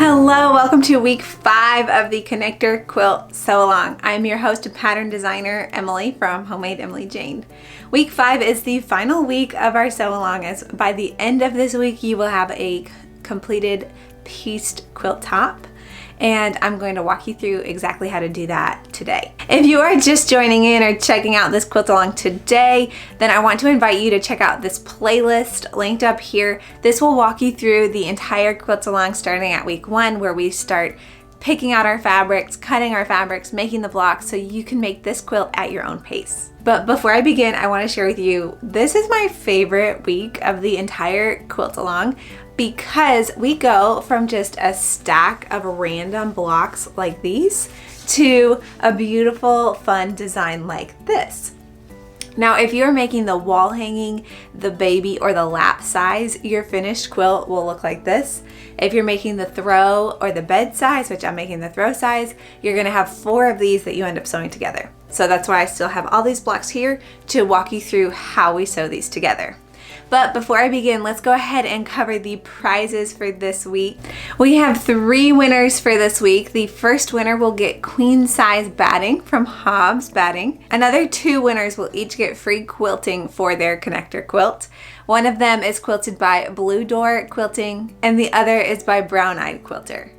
Hello, welcome to week 5 of the Connector Quilt Sew Along. I'm your host and pattern designer, Emily from Homemade Emily Jane. Week 5 is the final week of our sew along, as by the end of this week you will have a completed pieced quilt top. And I'm going to walk you through exactly how to do that today. If you are just joining in or checking out this quilt along today, then I want to invite you to check out this playlist linked up here. This will walk you through the entire quilt along starting at week 1, where we start picking out our fabrics, cutting our fabrics, making the blocks so you can make this quilt at your own pace. But before I begin, I want to share with you, this is my favorite week of the entire quilt along, because we go from just a stack of random blocks like these to a beautiful, fun design like this. Now, if you're making the wall hanging, the baby, or the lap size, your finished quilt will look like this. If you're making the throw or the bed size, which I'm making the throw size, you're gonna have 4 of these that you end up sewing together. So that's why I still have all these blocks here to walk you through how we sew these together. But before I begin, let's go ahead and cover the prizes for this week. We have 3 winners for this week. The first winner will get queen size batting from Hobbs Batting. Another 2 winners will each get free quilting for their Connector quilt. One of them is quilted by Blue Door Quilting, and the other is by Brown Eyed Quilter.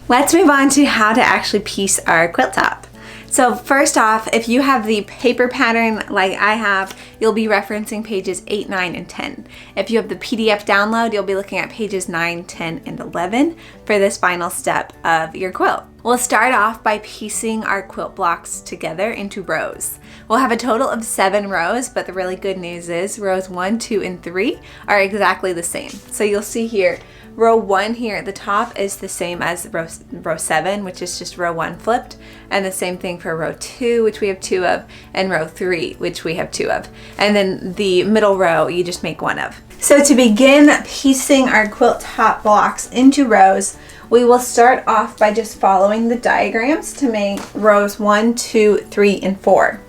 Let's move on to how to actually piece our quilt top. So first off, if you have the paper pattern like I have, you'll be referencing pages 8, 9, and 10. If you have the PDF download, you'll be looking at pages 9, 10, and 11 for this final step of your quilt. We'll start off by piecing our quilt blocks together into rows. We'll have a total of 7 rows, but the really good news is rows 1, 2, and 3 are exactly the same. So you'll see here, row 1 here at the top is the same as row 7, which is just row 1 flipped, and the same thing for row 2, which we have 2 of, and row 3, which we have 2 of. And then the middle row, you just make 1 of. So to begin piecing our quilt top blocks into rows, we will start off by just following the diagrams to make rows 1, 2, 3, and 4.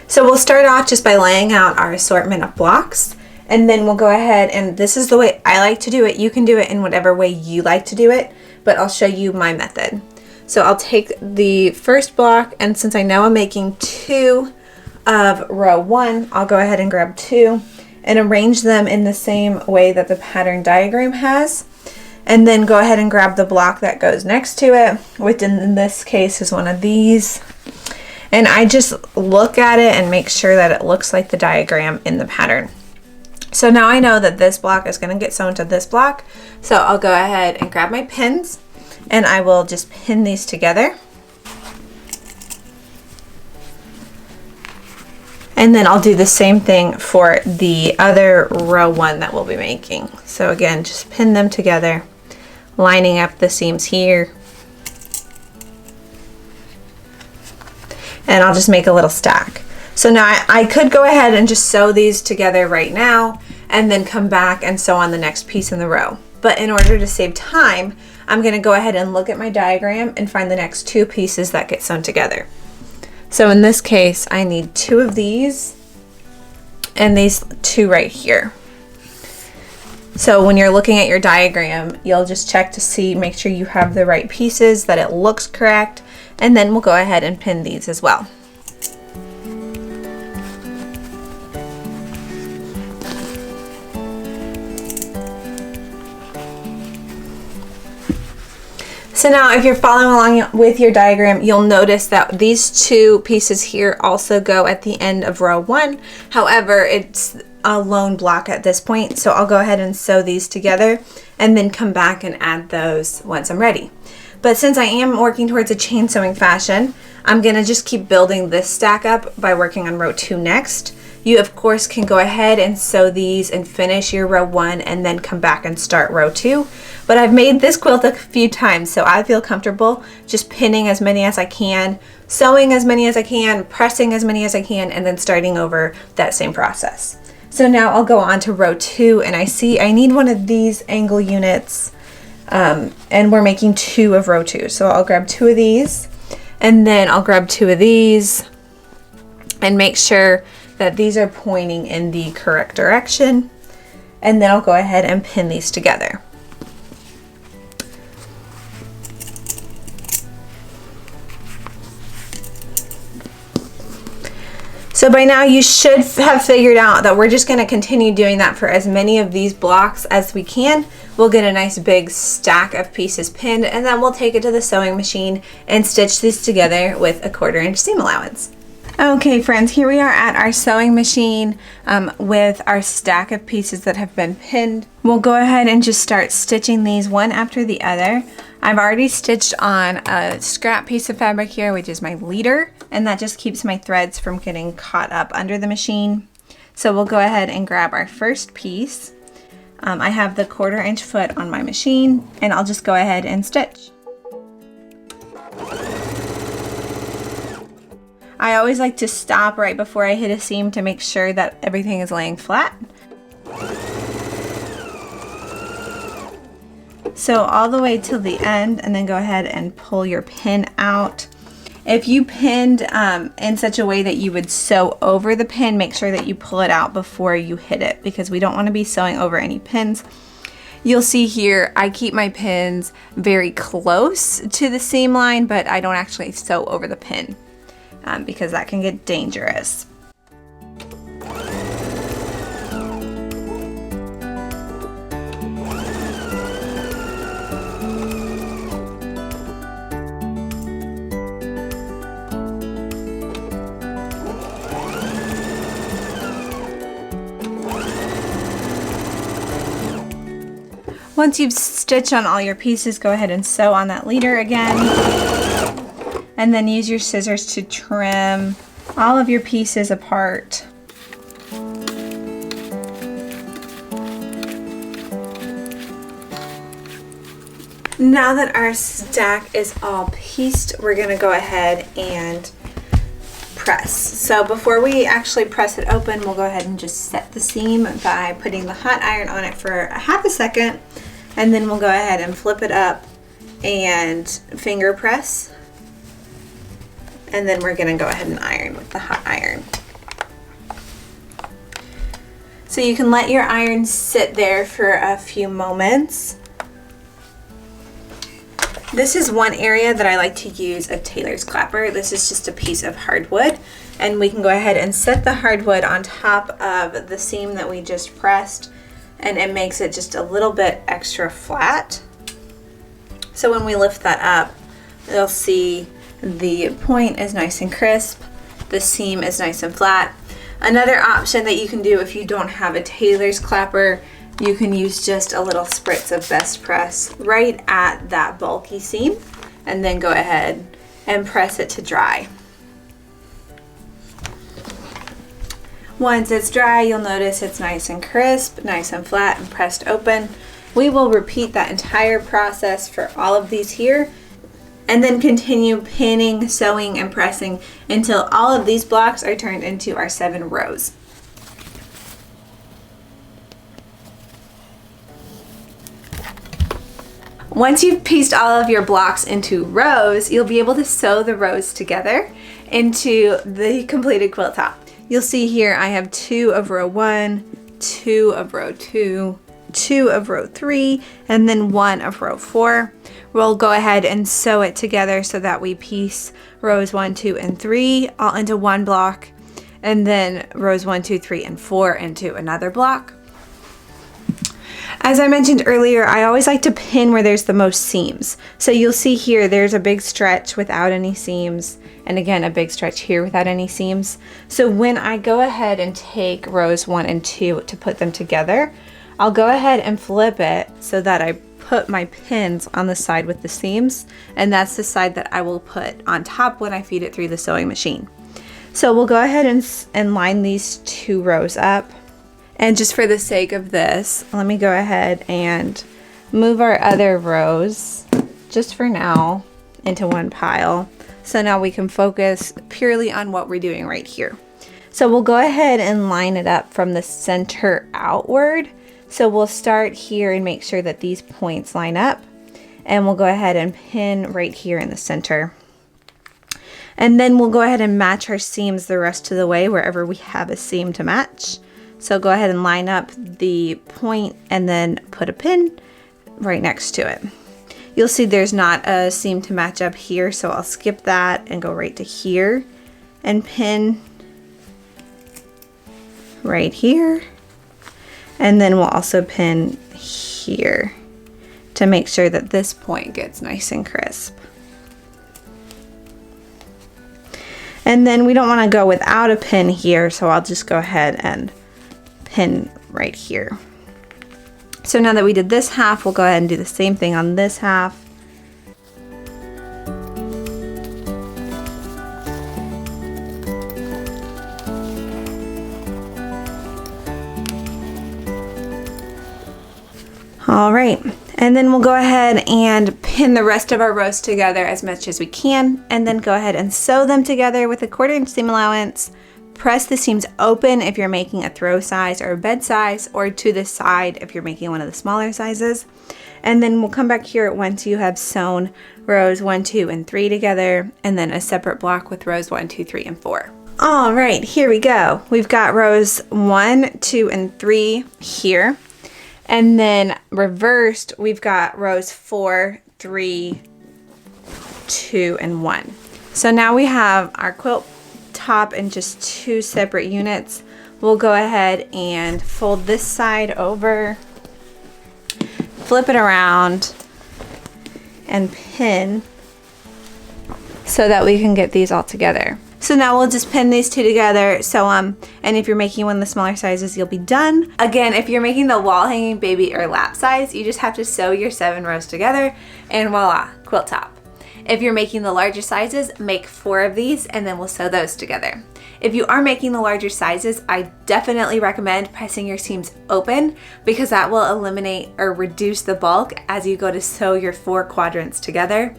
So we'll start off just by laying out our assortment of blocks. And then we'll go ahead, and this is the way I like to do it. You can do it in whatever way you like to do it, but I'll show you my method. So I'll take the first block, and since I know I'm making 2 of row 1, I'll go ahead and grab 2 and arrange them in the same way that the pattern diagram has. And then go ahead and grab the block that goes next to it, which in this case is one of these. And I just look at it and make sure that it looks like the diagram in the pattern. So now I know that this block is going to get sewn to this block. So I'll go ahead and grab my pins, and I will just pin these together. And then I'll do the same thing for the other row 1 that we'll be making. So again, just pin them together, lining up the seams here. And I'll just make a little stack. So now I could go ahead and just sew these together right now and then come back and sew on the next piece in the row. But in order to save time, I'm going to go ahead and look at my diagram and find the next 2 pieces that get sewn together. So in this case, I need 2 of these and these 2 right here. So when you're looking at your diagram, you'll just check to see, make sure you have the right pieces, that it looks correct, and then we'll go ahead and pin these as well. So now if you're following along with your diagram, you'll notice that these 2 pieces here also go at the end of row 1. However, it's a lone block at this point, so I'll go ahead and sew these together and then come back and add those once I'm ready. But since I am working towards a chain sewing fashion, I'm gonna just keep building this stack up by working on row 2 next. You of course can go ahead and sew these and finish your row 1 and then come back and start row 2. But I've made this quilt a few times, so I feel comfortable just pinning as many as I can, sewing as many as I can, pressing as many as I can, and then starting over that same process. So now I'll go on to row 2, and I see I need one of these angle units, and we're making 2 of row 2. So I'll grab 2 of these, and then I'll grab 2 of these, and make sure that these are pointing in the correct direction, and then I'll go ahead and pin these together. So by now you should have figured out that we're just going to continue doing that for as many of these blocks as we can. We'll get a nice big stack of pieces pinned, and then we'll take it to the sewing machine and stitch these together with a 1/4 inch seam allowance. Okay friends, here we are at our sewing machine with our stack of pieces that have been pinned. We'll go ahead and just start stitching these one after the other. I've already stitched on a scrap piece of fabric here, which is my leader, and that just keeps my threads from getting caught up under the machine. So we'll go ahead and grab our first piece. I have the 1/4 inch foot on my machine, and I'll just go ahead and stitch. I always like to stop right before I hit a seam to make sure that everything is laying flat. So all the way till the end, and then go ahead and pull your pin out. If you pinned in such a way that you would sew over the pin, make sure that you pull it out before you hit it, because we don't want to be sewing over any pins. You'll see here I keep my pins very close to the seam line, but I don't actually sew over the pin because that can get dangerous. Once you've stitched on all your pieces, go ahead and sew on that leader again. And then use your scissors to trim all of your pieces apart. Now that our stack is all pieced, we're going to go ahead and press. So before we actually press it open, we'll go ahead and just set the seam by putting the hot iron on it for a half a second, and then we'll go ahead and flip it up and finger press, and then we're going to go ahead and iron with the hot iron. So you can let your iron sit there for a few moments. This is one area that I like to use a tailor's clapper. This is just a piece of hardwood, and we can go ahead and set the hardwood on top of the seam that we just pressed, and it makes it just a little bit extra flat. So when we lift that up, you'll see the point is nice and crisp, the seam is nice and flat. Another option that you can do if you don't have a tailor's clapper, you can use just a little spritz of Best Press right at that bulky seam, and then go ahead and press it to dry. Once it's dry, you'll notice it's nice and crisp, nice and flat, and pressed open. We will repeat that entire process for all of these here, and then continue pinning, sewing, and pressing until all of these blocks are turned into our 7 rows. Once you've pieced all of your blocks into rows, you'll be able to sew the rows together into the completed quilt top. You'll see here I have 2 of row 1, 2 of row 2, 2 of row 3, and then 1 of row 4. We'll go ahead and sew it together so that we piece rows 1, 2, and 3 all into one block, and then rows 1, 2, 3, and 4 into another block. As I mentioned earlier, I always like to pin where there's the most seams. So you'll see here there's a big stretch without any seams, and again a big stretch here without any seams. So when I go ahead and take rows 1 and 2 to put them together, I'll go ahead and flip it so that I put my pins on the side with the seams, and that's the side that I will put on top when I feed it through the sewing machine. So we'll go ahead and line these 2 rows up. And just for the sake of this, let me go ahead and move our other rows, just for now, into one pile. So now we can focus purely on what we're doing right here. So we'll go ahead and line it up from the center outward. So we'll start here and make sure that these points line up. And we'll go ahead and pin right here in the center. And then we'll go ahead and match our seams the rest of the way wherever we have a seam to match. So go ahead and line up the point and then put a pin right next to it. You'll see there's not a seam to match up here, so I'll skip that and go right to here and pin right here. And then we'll also pin here to make sure that this point gets nice and crisp. And then we don't want to go without a pin here, so I'll just go ahead and pin right here. So now that we did this half, we'll go ahead and do the same thing on this half. All right, and then we'll go ahead and pin the rest of our rows together as much as we can, and then go ahead and sew them together with a 1/4 inch seam allowance. Press the seams open if you're making a throw size or a bed size, or to the side if you're making one of the smaller sizes. And then we'll come back here once you have sewn rows 1, 2, and 3 together, and then a separate block with rows 1, 2, 3, and 4. All right, here we go. We've got rows 1, 2, and 3 here. And then reversed, we've got rows 4, 3, 2, and 1. So now we have our quilt top in just 2 separate units. We'll go ahead and fold this side over, flip it around, and pin so that we can get these all together. So now we'll just pin these 2 together, sew them, and if you're making one of the smaller sizes, you'll be done. Again, if you're making the wall hanging baby or lap size, you just have to sew your 7 rows together, and voila, quilt top. If you're making the larger sizes, make 4 of these, and then we'll sew those together. If you are making the larger sizes, I definitely recommend pressing your seams open, because that will eliminate or reduce the bulk as you go to sew your 4 quadrants together.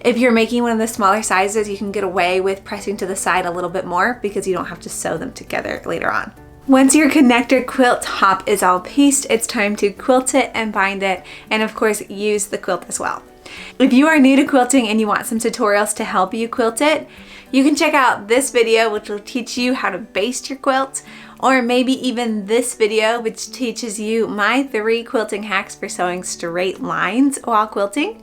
If you're making one of the smaller sizes, you can get away with pressing to the side a little bit more because you don't have to sew them together later on. Once your connector quilt top is all pieced, it's time to quilt it and bind it, and of course use the quilt as well. If you are new to quilting and you want some tutorials to help you quilt it, you can check out this video, which will teach you how to baste your quilt, or maybe even this video, which teaches you my 3 quilting hacks for sewing straight lines while quilting.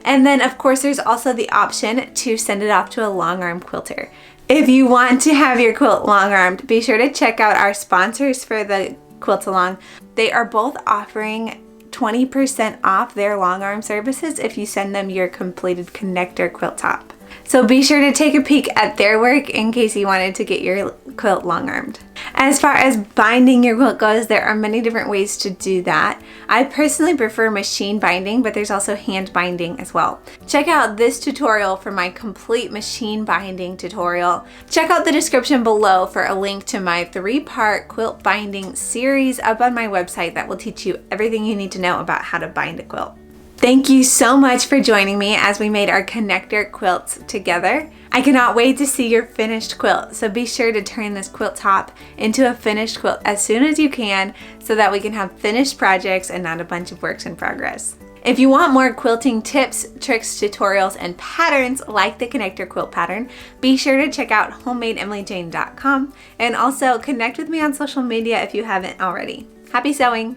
And then of course there's also the option to send it off to a long arm quilter. If you want to have your quilt long armed, be sure to check out our sponsors for the Quilt Along. They are both offering 20% off their long arm services if you send them your completed connector quilt top. So be sure to take a peek at their work in case you wanted to get your quilt long armed. As far as binding your quilt goes, there are many different ways to do that. I personally prefer machine binding, but there's also hand binding as well. Check out this tutorial for my complete machine binding tutorial. Check out the description below for a link to my 3-part quilt binding series up on my website that will teach you everything you need to know about how to bind a quilt. Thank you so much for joining me as we made our connector quilts together. I cannot wait to see your finished quilt, so be sure to turn this quilt top into a finished quilt as soon as you can so that we can have finished projects and not a bunch of works in progress. If you want more quilting tips, tricks, tutorials, and patterns like the connector quilt pattern, be sure to check out homadeemilyjane.com and also connect with me on social media if you haven't already. Happy sewing!